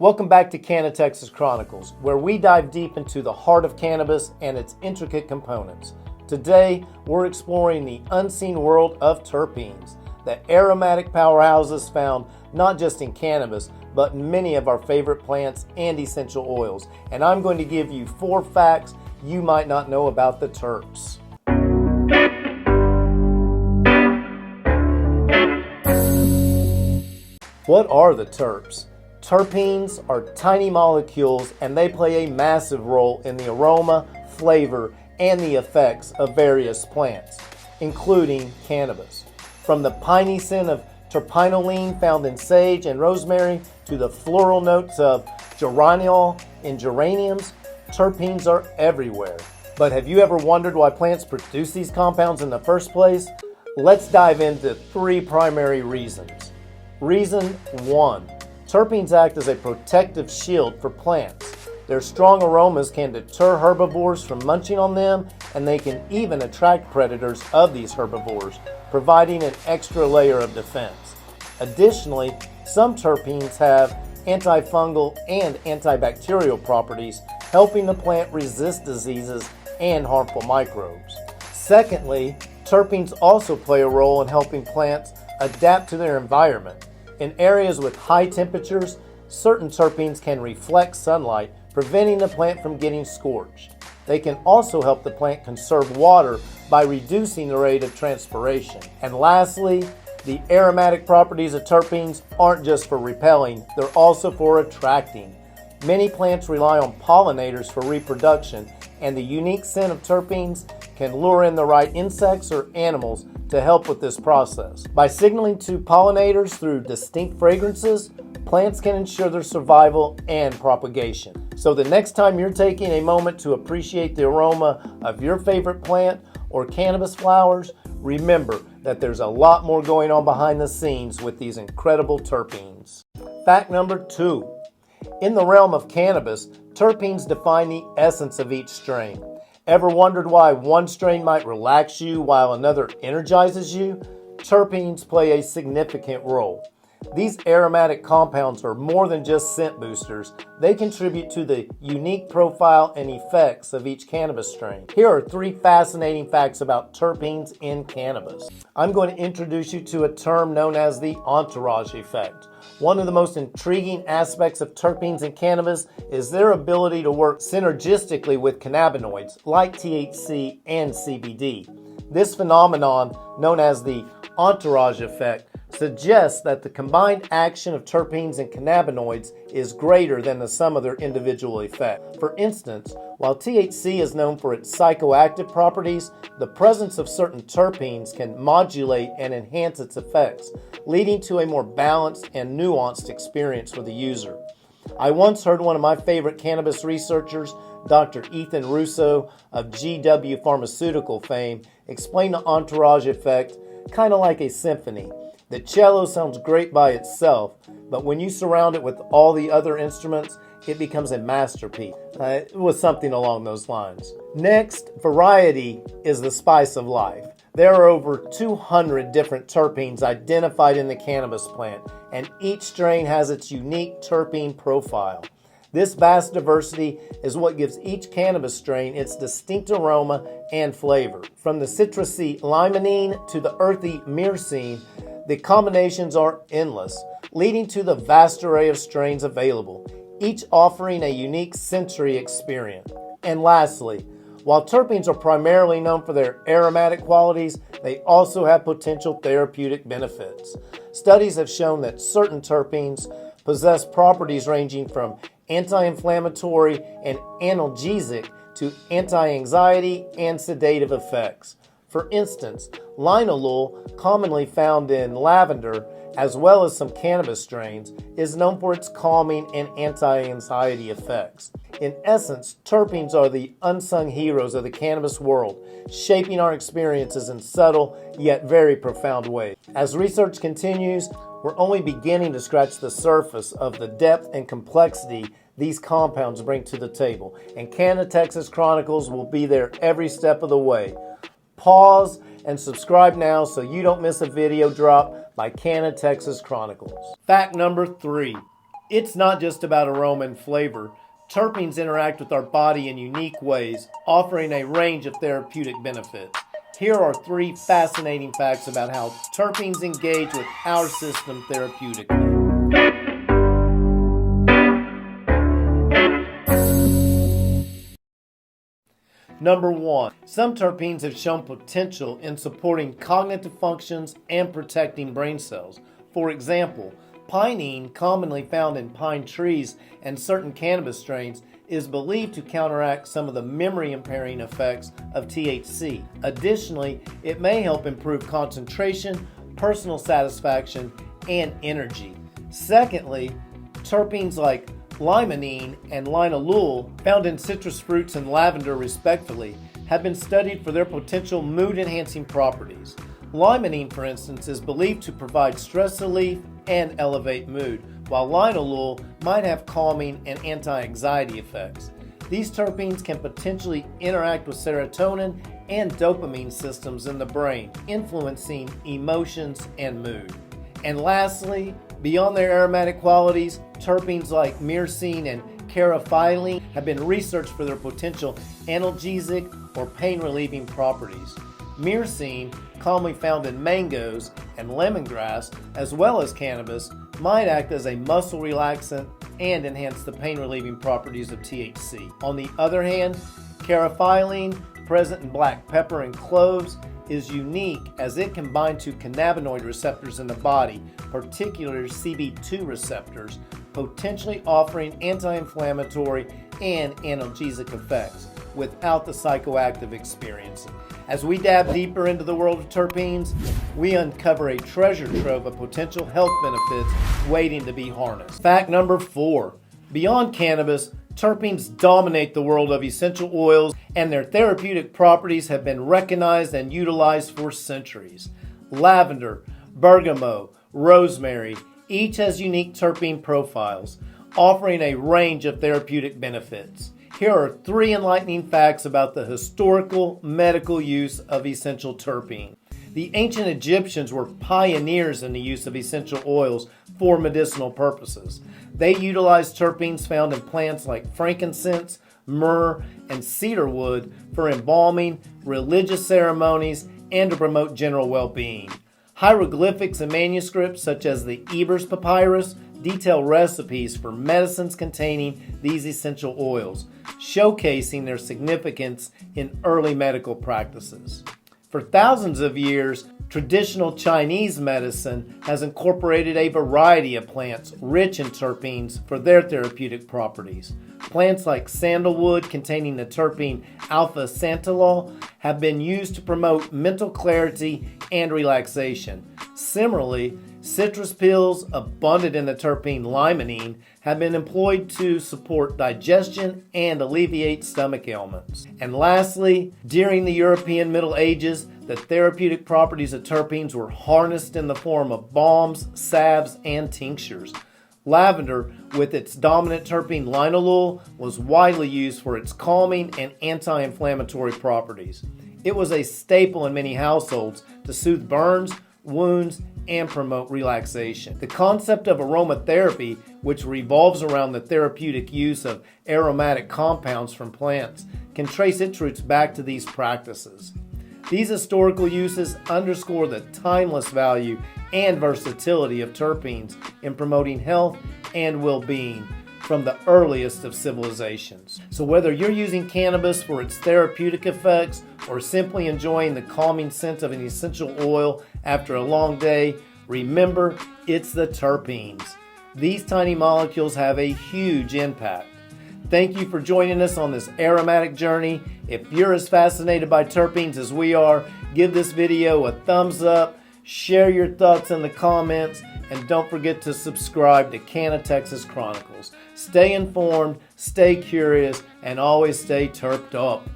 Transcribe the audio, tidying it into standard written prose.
Welcome back to CannaTexas Chronicles, where we dive deep into the heart of cannabis and its intricate components. Today, we're exploring the unseen world of terpenes, the aromatic powerhouses found not just in cannabis, but in many of our favorite plants and essential oils. And I'm going to give you 4 facts you might not know about the terps. What are the terps? Terpenes are tiny molecules and they play a massive role in the aroma, flavor, and the effects of various plants, including cannabis. From the piney scent of terpinolene found in sage and rosemary to the floral notes of geraniol in geraniums, terpenes are everywhere. But have you ever wondered why plants produce these compounds in the first place? Let's dive into 3 primary reasons. Reason 1. Terpenes act as a protective shield for plants. Their strong aromas can deter herbivores from munching on them, and they can even attract predators of these herbivores, providing an extra layer of defense. Additionally, some terpenes have antifungal and antibacterial properties, helping the plant resist diseases and harmful microbes. Secondly, terpenes also play a role in helping plants adapt to their environment. In areas with high temperatures, certain terpenes can reflect sunlight, preventing the plant from getting scorched. They can also help the plant conserve water by reducing the rate of transpiration. And lastly, the aromatic properties of terpenes aren't just for repelling, they're also for attracting. Many plants rely on pollinators for reproduction, and the unique scent of terpenes can lure in the right insects or animals to help with this process. By signaling to pollinators through distinct fragrances, plants can ensure their survival and propagation. So the next time you're taking a moment to appreciate the aroma of your favorite plant or cannabis flowers, remember that there's a lot more going on behind the scenes with these incredible terpenes. Fact number 2. In the realm of cannabis, terpenes define the essence of each strain. Ever wondered why one strain might relax you while another energizes you? Terpenes play a significant role. These aromatic compounds are more than just scent boosters. They contribute to the unique profile and effects of each cannabis strain. Here are 3 fascinating facts about terpenes in cannabis. I'm going to introduce you to a term known as the entourage effect. One of the most intriguing aspects of terpenes in cannabis is their ability to work synergistically with cannabinoids like THC and CBD. This phenomenon, known as the entourage effect, suggests that the combined action of terpenes and cannabinoids is greater than the sum of their individual effects. For instance, while THC is known for its psychoactive properties, the presence of certain terpenes can modulate and enhance its effects, leading to a more balanced and nuanced experience for the user. I once heard one of my favorite cannabis researchers, Dr. Ethan Russo of GW Pharmaceutical fame, explain the entourage effect kind of like a symphony. The cello sounds great by itself, but when you surround it with all the other instruments, it becomes a masterpiece. It was something along those lines. Next, variety is the spice of life. There are over 200 different terpenes identified in the cannabis plant, and each strain has its unique terpene profile. This vast diversity is what gives each cannabis strain its distinct aroma and flavor. From the citrusy limonene to the earthy myrcene, the combinations are endless, leading to the vast array of strains available, each offering a unique sensory experience. And lastly, while terpenes are primarily known for their aromatic qualities, they also have potential therapeutic benefits. Studies have shown that certain terpenes possess properties ranging from anti-inflammatory and analgesic to anti-anxiety and sedative effects. For instance, Linalool, commonly found in lavender, as well as some cannabis strains, is known for its calming and anti-anxiety effects. In essence, terpenes are the unsung heroes of the cannabis world, shaping our experiences in subtle yet very profound ways. As research continues, we're only beginning to scratch the surface of the depth and complexity these compounds bring to the table, and CannaTexas Chronicles will be there every step of the way. Pause and subscribe now so you don't miss a video drop by CannaTexas Chronicles. Fact number 3. It's not just about aroma and flavor. Terpenes interact with our body in unique ways, offering a range of therapeutic benefits. Here are 3 fascinating facts about how terpenes engage with our system therapeutically. Number 1. Some terpenes have shown potential in supporting cognitive functions and protecting brain cells. For example, pinene, commonly found in pine trees and certain cannabis strains, is believed to counteract some of the memory-impairing effects of THC. Additionally, it may help improve concentration, personal satisfaction, and energy. Secondly, terpenes like limonene and linalool, found in citrus fruits and lavender respectively, have been studied for their potential mood-enhancing properties. Limonene, for instance, is believed to provide stress relief and elevate mood, while linalool might have calming and anti-anxiety effects. These terpenes can potentially interact with serotonin and dopamine systems in the brain, influencing emotions and mood. And lastly, beyond their aromatic qualities, terpenes like myrcene and carafilene have been researched for their potential analgesic or pain-relieving properties. Myrcene, commonly found in mangoes and lemongrass, as well as cannabis, might act as a muscle relaxant and enhance the pain-relieving properties of THC. On the other hand, carafilene, present in black pepper and cloves, is unique as it can bind to cannabinoid receptors in the body, particularly CB2 receptors, potentially offering anti-inflammatory and analgesic effects without the psychoactive experience. As we dab deeper into the world of terpenes, we uncover a treasure trove of potential health benefits waiting to be harnessed. Fact number 4. Beyond cannabis, terpenes dominate the world of essential oils, and their therapeutic properties have been recognized and utilized for centuries. Lavender, bergamot, rosemary, each has unique terpene profiles, offering a range of therapeutic benefits. Here are 3 enlightening facts about the historical medical use of essential terpene. The ancient Egyptians were pioneers in the use of essential oils for medicinal purposes. They utilized terpenes found in plants like frankincense, myrrh, and cedarwood for embalming, religious ceremonies, and to promote general well-being. Hieroglyphics and manuscripts such as the Ebers Papyrus detail recipes for medicines containing these essential oils, showcasing their significance in early medical practices. For thousands of years, traditional Chinese medicine has incorporated a variety of plants rich in terpenes for their therapeutic properties. Plants like sandalwood containing the terpene alpha-santalol have been used to promote mental clarity and relaxation. Similarly, citrus pills abundant in the terpene limonene have been employed to support digestion and alleviate stomach ailments. And lastly, during the European Middle Ages, the therapeutic properties of terpenes were harnessed in the form of balms, salves, and tinctures. Lavender, with its dominant terpene linalool, was widely used for its calming and anti-inflammatory properties. It was a staple in many households to soothe burns, wounds, and promote relaxation. The concept of aromatherapy, which revolves around the therapeutic use of aromatic compounds from plants, can trace its roots back to these practices. These historical uses underscore the timeless value and versatility of terpenes in promoting health and well-being from the earliest of civilizations. So whether you're using cannabis for its therapeutic effects or simply enjoying the calming scent of an essential oil after a long day, remember, it's the terpenes. These tiny molecules have a huge impact. Thank you for joining us on this aromatic journey. If you're as fascinated by terpenes as we are, give this video a thumbs up, share your thoughts in the comments, and don't forget to subscribe to CannaTexas Chronicles. Stay informed, stay curious, and always stay terped up.